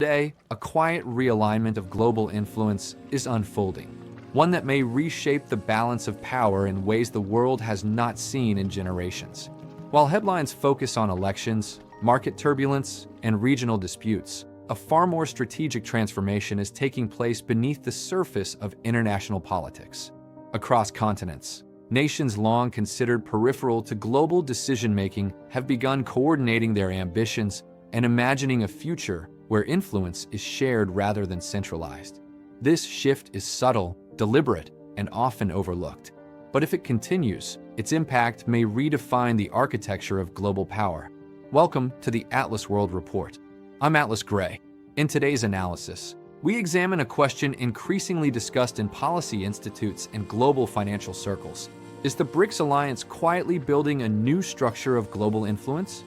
Today, a quiet realignment of global influence is unfolding, one that may reshape the balance of power in ways the world has not seen in generations. While headlines focus on elections, market turbulence, and regional disputes, a far more strategic transformation is taking place beneath the surface of international politics. Across continents, nations long considered peripheral to global decision-making have begun coordinating their ambitions and imagining a future where influence is shared rather than centralized. This shift is subtle, deliberate, and often overlooked. But if it continues, its impact may redefine the architecture of global power. Welcome to the Atlas World Report. I'm Atlas Gray. In today's analysis, we examine a question increasingly discussed in policy institutes and global financial circles. Is the BRICS alliance quietly building a new structure of global influence?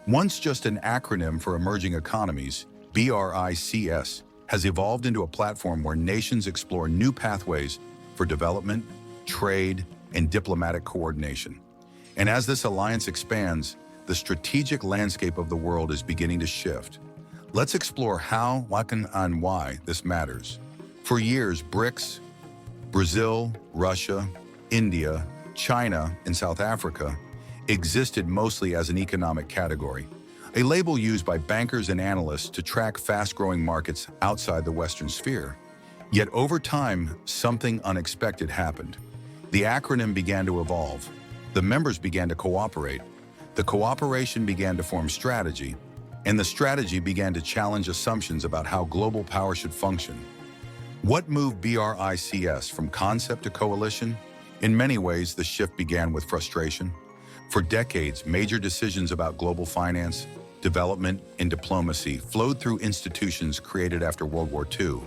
Once just an acronym for emerging economies, BRICS has evolved into a platform where nations explore new pathways for development, trade, and diplomatic coordination. And as this alliance expands, the strategic landscape of the world is beginning to shift. Let's explore how, what, and why this matters. For years, BRICS, Brazil, Russia, India, China, and South Africa existed mostly as an economic category, a label used by bankers and analysts to track fast-growing markets outside the Western sphere. Yet over time, something unexpected happened. The acronym began to evolve. The members began to cooperate. The cooperation began to form strategy, and the strategy began to challenge assumptions about how global power should function. What moved BRICS from concept to coalition? In many ways, the shift began with frustration. For decades, major decisions about global finance, development, and diplomacy flowed through institutions created after World War II.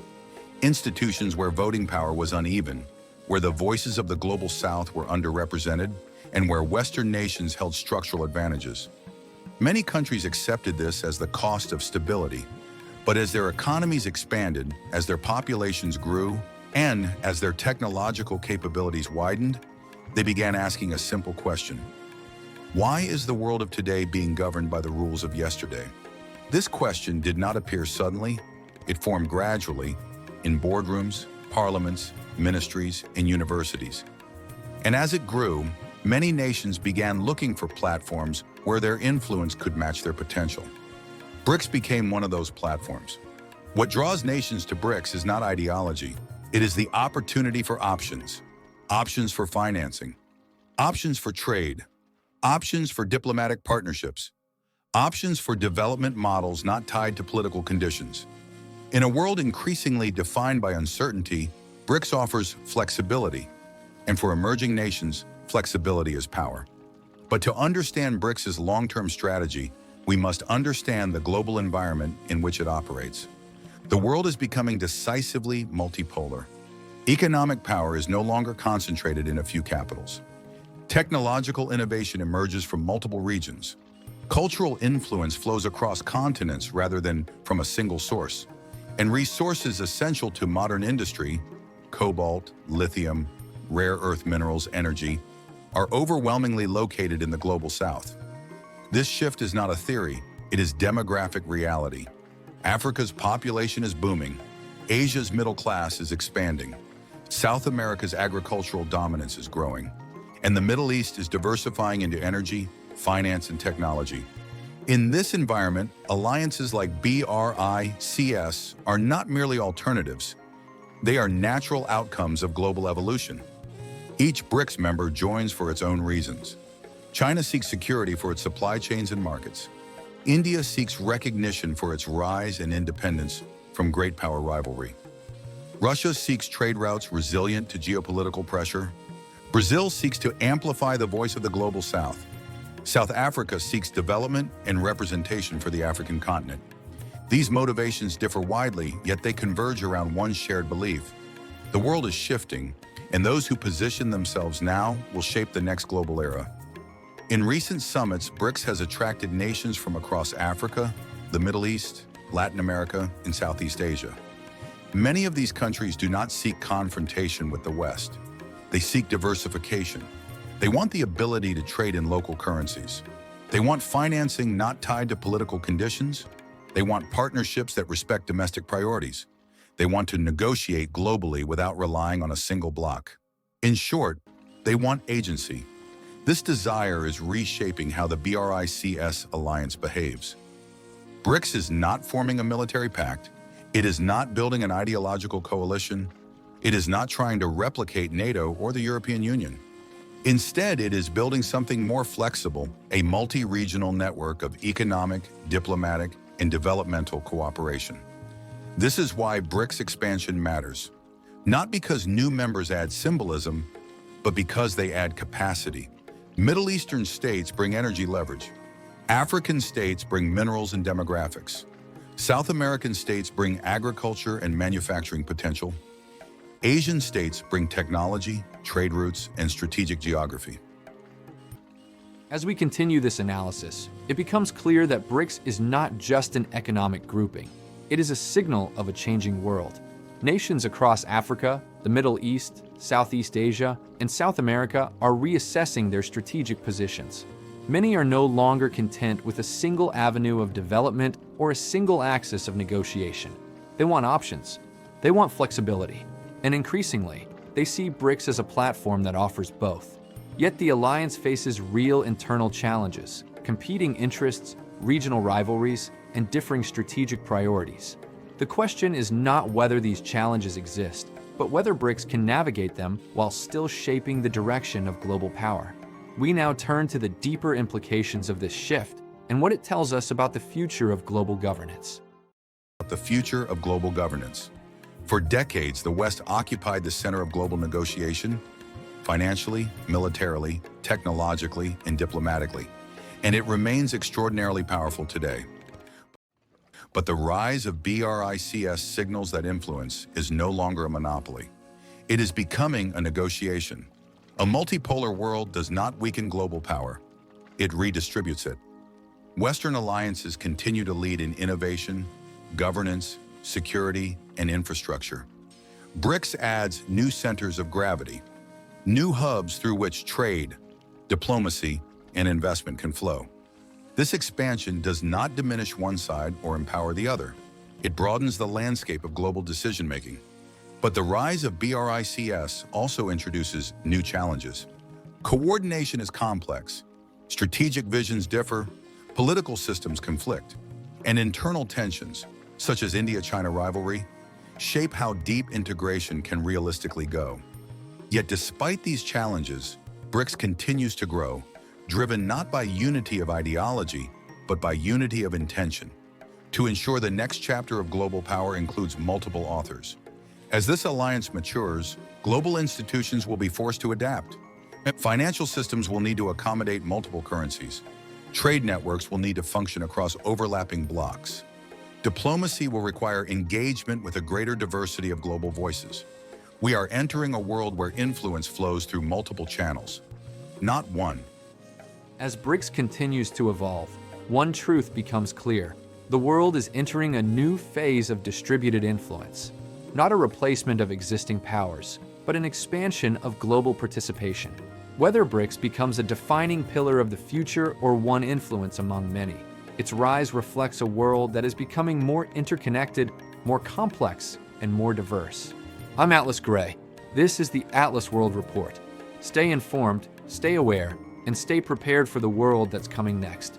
Institutions where voting power was uneven, where the voices of the global South were underrepresented, and where Western nations held structural advantages. Many countries accepted this as the cost of stability, but as their economies expanded, as their populations grew, and as their technological capabilities widened, they began asking a simple question. Why is the world of today being governed by the rules of yesterday? This question did not appear suddenly. It formed gradually in boardrooms, parliaments, ministries, and universities. And as it grew, many nations began looking for platforms where their influence could match their potential. BRICS became one of those platforms. What draws nations to BRICS is not ideology. It is the opportunity for options. Options for financing. Options for trade. Options for diplomatic partnerships. Options for development models not tied to political conditions. In a world increasingly defined by uncertainty, BRICS offers flexibility. And for emerging nations, flexibility is power. But to understand BRICS's long-term strategy, we must understand the global environment in which it operates. The world is becoming decisively multipolar. Economic power is no longer concentrated in a few capitals. Technological innovation emerges from multiple regions. Cultural influence flows across continents rather than from a single source. And resources essential to modern industry, cobalt, lithium, rare earth minerals, energy, are overwhelmingly located in the global South. This shift is not a theory, it is demographic reality. Africa's population is booming. Asia's middle class is expanding. South America's agricultural dominance is growing. And the Middle East is diversifying into energy, finance, and technology. In this environment, alliances like BRICS are not merely alternatives. They are natural outcomes of global evolution. Each BRICS member joins for its own reasons. China seeks security for its supply chains and markets. India seeks recognition for its rise and independence from great power rivalry. Russia seeks trade routes resilient to geopolitical pressure. Brazil seeks to amplify the voice of the global South. South Africa seeks development and representation for the African continent. These motivations differ widely, yet they converge around one shared belief. The world is shifting, and those who position themselves now will shape the next global era. In recent summits, BRICS has attracted nations from across Africa, the Middle East, Latin America, and Southeast Asia. Many of these countries do not seek confrontation with the West. They seek diversification. They want the ability to trade in local currencies. They want financing not tied to political conditions. They want partnerships that respect domestic priorities. They want to negotiate globally without relying on a single bloc. In short, they want agency. This desire is reshaping how the BRICS alliance behaves. BRICS is not forming a military pact. It is not building an ideological coalition. It is not trying to replicate NATO or the European Union. Instead, it is building something more flexible, a multi-regional network of economic, diplomatic, and developmental cooperation. This is why BRICS expansion matters. Not because new members add symbolism, but because they add capacity. Middle Eastern states bring energy leverage. African states bring minerals and demographics. South American states bring agriculture and manufacturing potential. Asian states bring technology, trade routes, and strategic geography. As we continue this analysis, it becomes clear that BRICS is not just an economic grouping. It is a signal of a changing world. Nations across Africa, the Middle East, Southeast Asia, and South America are reassessing their strategic positions. Many are no longer content with a single avenue of development or a single axis of negotiation. They want options. They want flexibility. And increasingly, they see BRICS as a platform that offers both. Yet the alliance faces real internal challenges, competing interests, regional rivalries, and differing strategic priorities. The question is not whether these challenges exist, but whether BRICS can navigate them while still shaping the direction of global power. We now turn to the deeper implications of this shift and what it tells us about the future of global governance. The future of global governance. For decades, the West occupied the center of global negotiation, financially, militarily, technologically, and diplomatically, and it remains extraordinarily powerful today. But the rise of BRICS signals that influence is no longer a monopoly. It is becoming a negotiation. A multipolar world does not weaken global power. It redistributes it. Western alliances continue to lead in innovation, governance, security, and infrastructure. BRICS adds new centers of gravity, new hubs through which trade, diplomacy, and investment can flow. This expansion does not diminish one side or empower the other. It broadens the landscape of global decision-making. But the rise of BRICS also introduces new challenges. Coordination is complex. Strategic visions differ, political systems conflict, and internal tensions, such as India-China rivalry, shape how deep integration can realistically go. Yet despite these challenges, BRICS continues to grow, driven not by unity of ideology, but by unity of intention, to ensure the next chapter of global power includes multiple authors. As this alliance matures, global institutions will be forced to adapt. Financial systems will need to accommodate multiple currencies. Trade networks will need to function across overlapping blocks. Diplomacy will require engagement with a greater diversity of global voices. We are entering a world where influence flows through multiple channels, not one. As BRICS continues to evolve, one truth becomes clear. The world is entering a new phase of distributed influence. Not a replacement of existing powers, but an expansion of global participation. Whether BRICS becomes a defining pillar of the future or one influence among many, its rise reflects a world that is becoming more interconnected, more complex, and more diverse. I'm Atlas Gray. This is the Atlas World Report. Stay informed, stay aware, and stay prepared for the world that's coming next.